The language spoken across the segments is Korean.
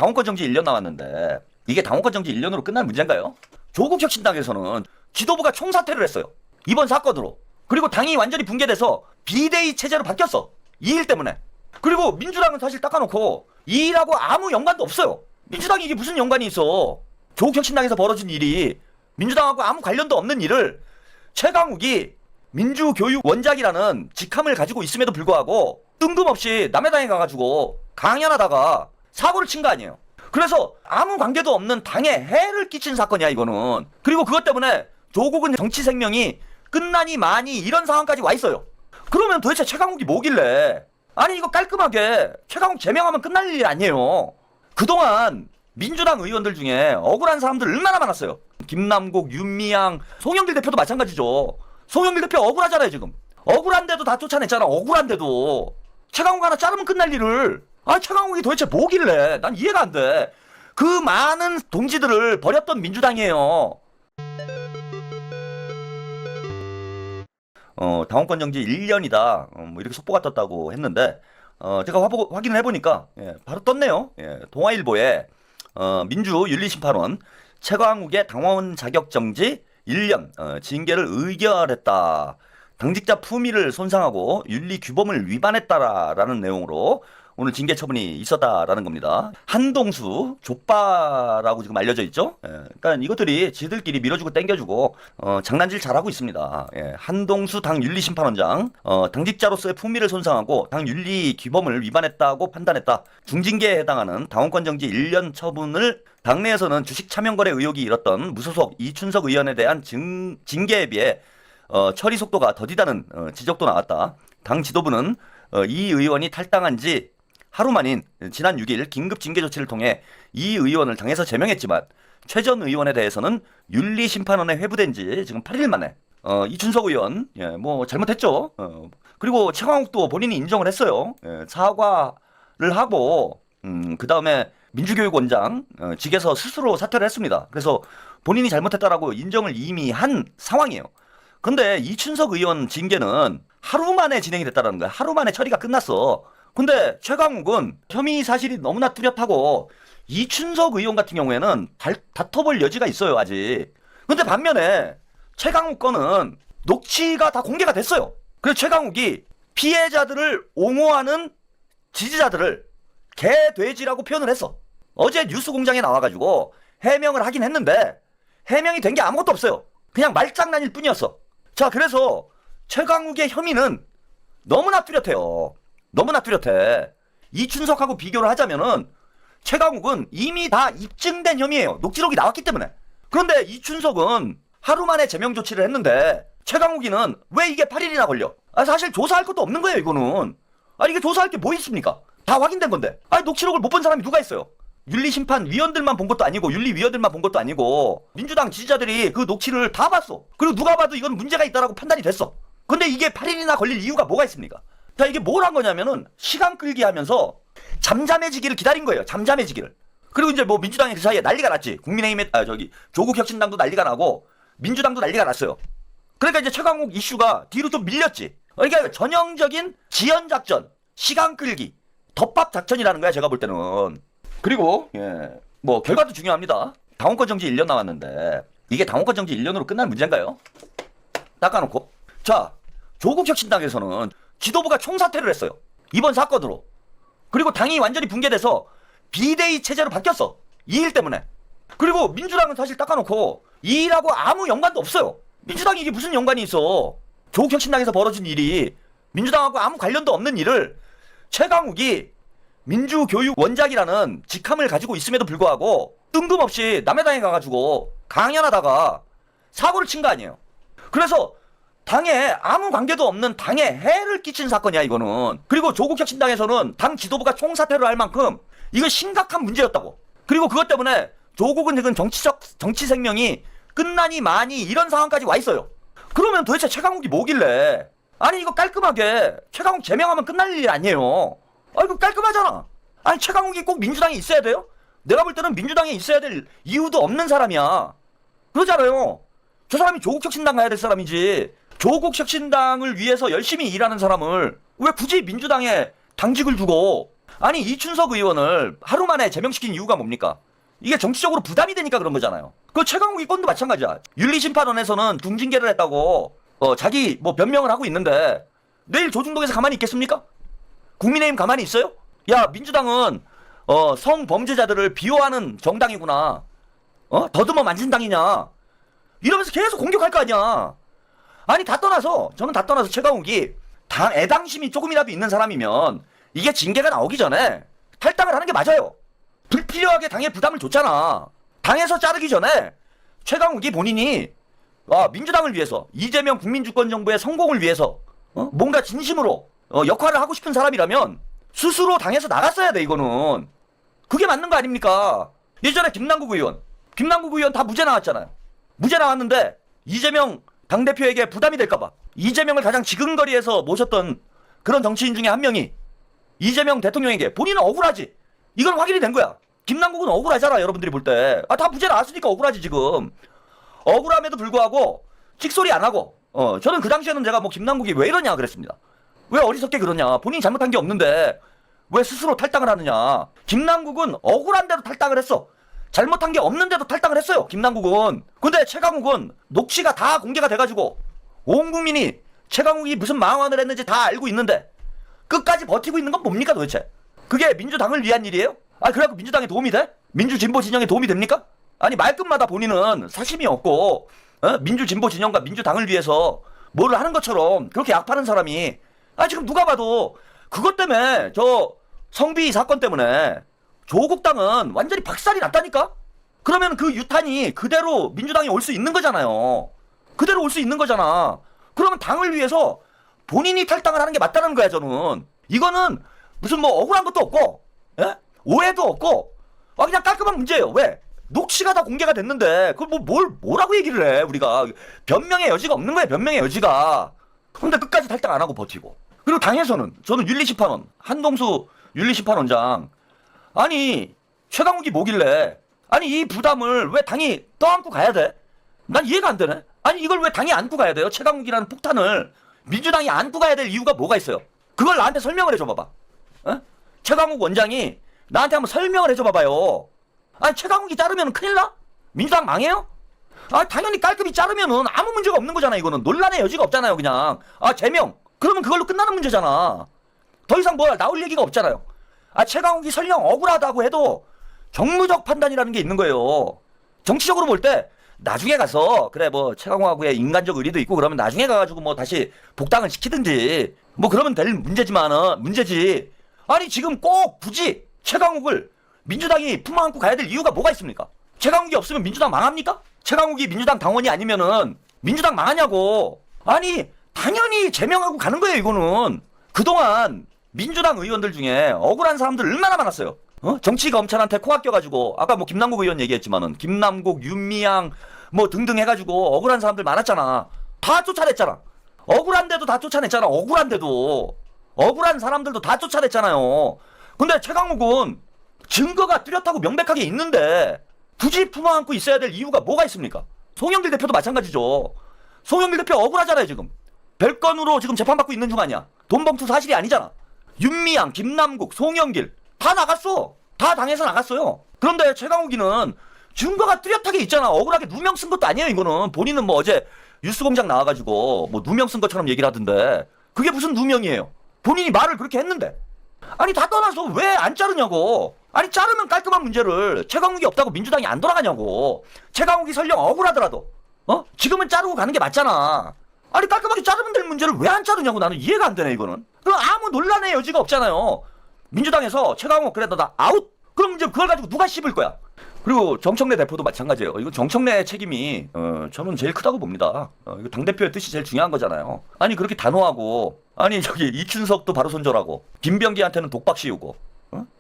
당원권 정지 1년 남았는데 이게 당원권 정지 1년으로 끝날 문제인가요? 조국혁신당에서는 지도부가 총사퇴를 했어요. 이번 사건으로. 그리고 당이 완전히 붕괴돼서 비대위 체제로 바뀌었어. 이 일 때문에. 그리고 민주당은 사실 닦아놓고 이 일하고 아무 연관도 없어요. 민주당이 이게 무슨 연관이 있어. 조국혁신당에서 벌어진 일이 민주당하고 아무 관련도 없는 일을 최강욱이 민주교육 원작이라는 직함을 가지고 있음에도 불구하고 뜬금없이 남의 당에 가가지고 강연하다가 사고를 친 거 아니에요. 그래서 아무 관계도 없는 당에 해를 끼친 사건이야 이거는. 그리고 그것 때문에 조국은 정치 생명이 끝나니 마니 이런 상황까지 와 있어요. 그러면 도대체 최강욱이 뭐길래. 아니 이거 깔끔하게 최강욱 제명하면 끝날 일이 아니에요. 그동안 민주당 의원들 중에 억울한 사람들 얼마나 많았어요. 김남국, 윤미향, 송영길 대표도 마찬가지죠. 송영길 대표 억울하잖아요 지금. 억울한데도 다 쫓아냈잖아. 억울한데도. 최강욱 하나 자르면 끝날 일을. 아 최강욱이 도대체 뭐길래. 난 이해가 안 돼. 그 많은 동지들을 버렸던 민주당이에요. 당원권 정지 1년이다. 뭐 이렇게 속보가 떴다고 했는데 제가 확인을 해보니까 바로 떴네요. 동아일보에 민주윤리심판원 최강욱의 당원 자격 정지 1년 징계를 의결했다. 당직자 품위를 손상하고 윤리 규범을 위반했다라는 내용으로 오늘 징계 처분이 있었다라는 겁니다. 한동수 족바라고 지금 알려져 있죠. 그러니까 이것들이 지들끼리 밀어주고 땡겨주고 장난질 잘하고 있습니다. 한동수 당 윤리심판원장 당직자로서의 품위를 손상하고 당 윤리 규범을 위반했다고 판단했다. 중징계에 해당하는 당원권 정지 1년 처분을 당내에서는 주식 차명거래 의혹이 일었던 무소속 이춘석 의원에 대한 징계에 비해 처리 속도가 더디다는 지적도 나왔다. 당 지도부는 이 의원이 탈당한 지 하루 만인 지난 6일 긴급 징계 조치를 통해 이 의원을 당에서 제명했지만 최 전 의원에 대해서는 윤리심판원에 회부된 지 지금 8일 만에 이춘석 의원 뭐 잘못했죠. 그리고 최강욱도 본인이 인정을 했어요. 사과를 하고 그 다음에 민주교육원장 직에서 스스로 사퇴를 했습니다. 그래서 본인이 잘못했다라고 인정을 이미 한 상황이에요. 근데 이춘석 의원 징계는 하루 만에 진행이 됐다는 거야. 하루 만에 처리가 끝났어. 근데 최강욱은 혐의 사실이 너무나 뚜렷하고 이춘석 의원 같은 경우에는 다퉈볼 여지가 있어요 아직. 근데 반면에 최강욱 거는 녹취가 다 공개가 됐어요. 그래서 최강욱이 피해자들을 옹호하는 지지자들을 개돼지라고 표현을 했어. 어제 뉴스공장에 나와가지고 해명을 하긴 했는데 해명이 된 게 아무것도 없어요. 그냥 말장난일 뿐이었어. 자, 그래서 최강욱의 혐의는 너무나 뚜렷해요. 너무나 뚜렷해. 이춘석하고 비교를 하자면은 최강욱은 이미 다 입증된 혐의예요. 녹취록이 나왔기 때문에. 그런데 이춘석은 하루 만에 제명 조치를 했는데 최강욱이는 왜 이게 8일이나 걸려? 사실 조사할 것도 없는 거예요 이거는. 이게 조사할 게 뭐 있습니까? 다 확인된 건데. 녹취록을 못 본 사람이 누가 있어요? 윤리심판 위원들만 본 것도 아니고 윤리위원들만 본 것도 아니고 민주당 지지자들이 그 녹취를 다 봤어. 그리고 누가 봐도 이건 문제가 있다라고 판단이 됐어. 근데 이게 8일이나 걸릴 이유가 뭐가 있습니까? 자, 이게 뭘 한 거냐면은 시간 끌기 하면서 잠잠해지기를 기다린 거예요. 잠잠해지기를. 그리고 이제 뭐 민주당이 그 사이에 난리가 났지. 국민의힘에 조국혁신당도 난리가 나고 민주당도 난리가 났어요. 그러니까 이제 최강욱 이슈가 뒤로 좀 밀렸지. 그러니까 전형적인 지연작전, 시간 끌기, 덮밥 작전이라는 거야 제가 볼 때는. 그리고 뭐 결과도 중요합니다. 당원권 정지 1년 남았는데 이게 당원권 정지 1년으로 끝날 문제인가요? 닦아놓고. 자, 조국혁신당에서는 지도부가 총사퇴를 했어요. 이번 사건으로. 그리고 당이 완전히 붕괴돼서 비대위 체제로 바뀌었어. 이 일 때문에. 그리고 민주당은 사실 닦아놓고 이 일하고 아무 연관도 없어요. 민주당이 이게 무슨 연관이 있어. 조국혁신당에서 벌어진 일이 민주당하고 아무 관련도 없는 일을 최강욱이 민주교육 원작이라는 직함을 가지고 있음에도 불구하고 뜬금없이 남의 당에 가가지고 강연하다가 사고를 친 거 아니에요. 그래서 당에 아무 관계도 없는 당에 해를 끼친 사건이야 이거는. 그리고 조국혁신당에서는 당 지도부가 총사퇴를 할 만큼 이거 심각한 문제였다고. 그리고 그것 때문에 조국은 지금 정치 생명이 끝나니 마니 이런 상황까지 와 있어요. 그러면 도대체 최강욱이 뭐길래. 아니 이거 깔끔하게 최강욱 제명하면 끝날 일이 아니에요. 이거 깔끔하잖아. 아니 최강욱이 꼭 민주당에 있어야 돼요? 내가 볼 때는 민주당에 있어야 될 이유도 없는 사람이야. 그러잖아요. 저 사람이 조국혁신당 가야 될 사람이지. 조국혁신당을 위해서 열심히 일하는 사람을 왜 굳이 민주당에 당직을 주고 아니 이춘석 의원을 하루 만에 제명시킨 이유가 뭡니까? 이게 정치적으로 부담이 되니까 그런 거잖아요. 그 최강욱이 건도 마찬가지야. 윤리심판원에서는 중징계를 했다고 자기 뭐 변명을 하고 있는데 내일 조중동에서 가만히 있겠습니까? 국민의힘 가만히 있어요? 야 민주당은 성범죄자들을 비호하는 정당이구나. 더듬어 만진당이냐. 이러면서 계속 공격할 거 아니야. 아니 저는 다 떠나서 최강욱이 애당심이 조금이라도 있는 사람이면 이게 징계가 나오기 전에 탈당을 하는 게 맞아요. 불필요하게 당에 부담을 줬잖아. 당에서 자르기 전에 최강욱이 본인이 민주당을 위해서 이재명 국민주권정부의 성공을 위해서 뭔가 진심으로 역할을 하고 싶은 사람이라면 스스로 당에서 나갔어야 돼. 이거는 그게 맞는 거 아닙니까? 예전에 김남국 의원 다 무죄 나왔잖아요. 무죄 나왔는데 이재명 당대표에게 부담이 될까봐 이재명을 가장 지근거리에서 모셨던 그런 정치인 중에 한 명이 이재명 대통령에게 본인은 억울하지. 이건 확인이 된 거야. 김남국은 억울하잖아. 여러분들이 볼 때. 다 무죄 나왔으니까 억울하지 지금. 억울함에도 불구하고 찍소리 안 하고 저는 그 당시에는 제가 뭐 김남국이 왜 이러냐 그랬습니다. 왜 어리석게 그러냐. 본인이 잘못한 게 없는데 왜 스스로 탈당을 하느냐. 김남국은 억울한데도 탈당을 했어. 잘못한 게 없는데도 탈당을 했어요. 김남국은. 근데 최강욱은 녹취가 다 공개가 돼가지고 온 국민이 최강욱이 무슨 망언을 했는지 다 알고 있는데 끝까지 버티고 있는 건 뭡니까 도대체? 그게 민주당을 위한 일이에요? 그래갖고 민주당에 도움이 돼? 민주진보 진영에 도움이 됩니까? 아니 말끝마다 본인은 사심이 없고 민주진보 진영과 민주당을 위해서 뭐를 하는 것처럼 그렇게 약파는 사람이 지금 누가 봐도 그것 때문에 저 성비 사건 때문에 조국 당은 완전히 박살이 났다니까? 그러면 그 유탄이 그대로 민주당에 올 수 있는 거잖아요. 그대로 올 수 있는 거잖아. 그러면 당을 위해서 본인이 탈당을 하는 게 맞다는 거야 저는. 이거는 무슨 뭐 억울한 것도 없고 오해도 없고 그냥 깔끔한 문제예요. 왜? 녹취가 다 공개가 됐는데 그걸 뭐라고 얘기를 해. 우리가 변명의 여지가 없는 거야. 변명의 여지가. 근데 끝까지 탈당 안 하고 버티고. 그리고 당에서는 저는 윤리심판원 한동수 윤리심판원장 아니 최강욱이 뭐길래 이 부담을 왜 당이 떠안고 가야 돼? 난 이해가 안 되네. 이걸 왜 당이 안고 가야 돼요? 최강욱이라는 폭탄을 민주당이 안고 가야 될 이유가 뭐가 있어요? 그걸 나한테 설명을 해줘 봐봐. 최강욱 원장이 나한테 한번 설명을 해줘 봐봐요. 최강욱이 자르면 큰일 나? 민주당 망해요? 당연히 깔끔히 자르면은 아무 문제가 없는 거잖아. 이거는 논란의 여지가 없잖아요. 그냥 제명 그러면 그걸로 끝나는 문제잖아. 더 이상 뭐 나올 얘기가 없잖아요. 최강욱이 설령 억울하다고 해도 정무적 판단이라는 게 있는 거예요. 정치적으로 볼 때 나중에 가서 그래 뭐 최강욱하고의 인간적 의리도 있고 그러면 나중에 가가지고 뭐 다시 복당을 시키든지 뭐 그러면 될 문제지. 지금 꼭 굳이 최강욱을 민주당이 품어안고 가야 될 이유가 뭐가 있습니까? 최강욱이 없으면 민주당 망합니까? 최강욱이 민주당 당원이 아니면은 민주당 망하냐고. 당연히 제명하고 가는 거예요. 이거는 그동안 민주당 의원들 중에 억울한 사람들 얼마나 많았어요. 정치 검찰한테 코가 껴가지고 아까 뭐 김남국 의원 얘기했지만은 김남국, 윤미향 뭐 등등 해가지고 억울한 사람들 많았잖아. 다 쫓아냈잖아. 억울한데도 다 쫓아냈잖아. 억울한 사람들도 다 쫓아냈잖아요. 근데 최강욱은 증거가 뚜렷하고 명백하게 있는데 굳이 품어안고 있어야 될 이유가 뭐가 있습니까? 송영길 대표도 마찬가지죠. 송영길 대표 억울하잖아요. 지금 별건으로 지금 재판받고 있는 중 아니야. 돈봉투 사실이 아니잖아. 윤미향, 김남국, 송영길 다 나갔어. 다 당에서 나갔어요. 그런데 최강욱이는 증거가 뚜렷하게 있잖아. 억울하게 누명 쓴 것도 아니에요. 이거는 본인은 뭐 어제 뉴스공장 나와가지고 뭐 누명 쓴 것처럼 얘기를 하던데 그게 무슨 누명이에요? 본인이 말을 그렇게 했는데 다 떠나서 왜 안 자르냐고. 자르면 깔끔한 문제를 최강욱이 없다고 민주당이 안 돌아가냐고. 최강욱이 설령 억울하더라도 지금은 자르고 가는 게 맞잖아. 깔끔하게 자르면 될 문제를 왜 안 자르냐고. 나는 이해가 안 되네 이거는. 그럼 아무 논란의 여지가 없잖아요. 민주당에서 최강욱 그래 너 아웃. 그럼 이제 그걸 가지고 누가 씹을 거야. 그리고 정청래 대표도 마찬가지예요. 이거 정청래의 책임이 저는 제일 크다고 봅니다. 이거 당대표의 뜻이 제일 중요한 거잖아요. 그렇게 단호하고 저기 이춘석도 바로 손절하고 김병기한테는 독박 씌우고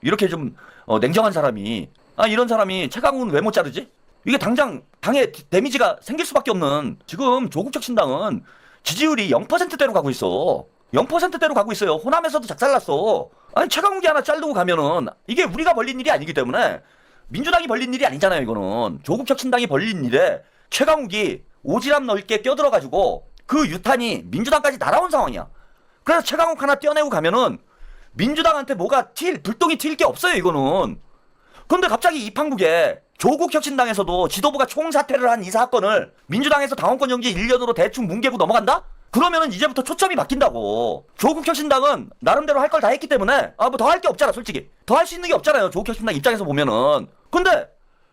이렇게 좀 냉정한 사람이 이런 사람이 최강욱은 왜 못 자르지? 이게 당장 당에 데미지가 생길 수밖에 없는. 지금 조국적 신당은 지지율이 0%대로 가고 있어. 0%대로 가고 있어요. 호남에서도 작살났어. 최강욱이 하나 자르고 가면은 이게 우리가 벌린 일이 아니기 때문에 민주당이 벌린 일이 아니잖아요. 이거는 조국적 신당이 벌린 일에 최강욱이 오지랖 넓게 껴들어가지고 그 유탄이 민주당까지 날아온 상황이야. 그래서 최강욱 하나 떼어내고 가면은 민주당한테 뭐가 불똥이 튈 게 없어요, 이거는. 근데 갑자기 이 판국에 조국 혁신당에서도 지도부가 총사퇴를 한 이 사건을 민주당에서 당원권 정지 1년으로 대충 뭉개고 넘어간다? 그러면은 이제부터 초점이 바뀐다고. 조국 혁신당은 나름대로 할 걸 다 했기 때문에 뭐 더 할 게 없잖아, 솔직히. 더 할 수 있는 게 없잖아요, 조국 혁신당 입장에서 보면은. 근데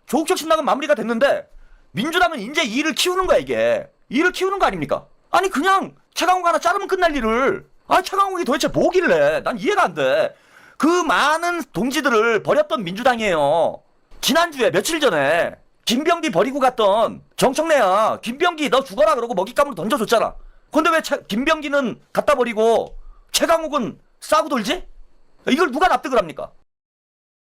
조국 혁신당은 마무리가 됐는데 민주당은 이제 이 일을 키우는 거야, 이게. 일을 키우는 거 아닙니까? 아니 그냥 최강욱 하나 자르면 끝날 일을. 최강욱이 도대체 뭐길래 난 이해가 안 돼. 그 많은 동지들을 버렸던 민주당이에요. 지난주에 며칠 전에 김병기 버리고 갔던 정청래야. 김병기 너 죽어라 그러고 먹잇감으로 던져줬잖아. 근데 왜 김병기는 갖다 버리고 최강욱은 싸고 돌지? 이걸 누가 납득을 합니까?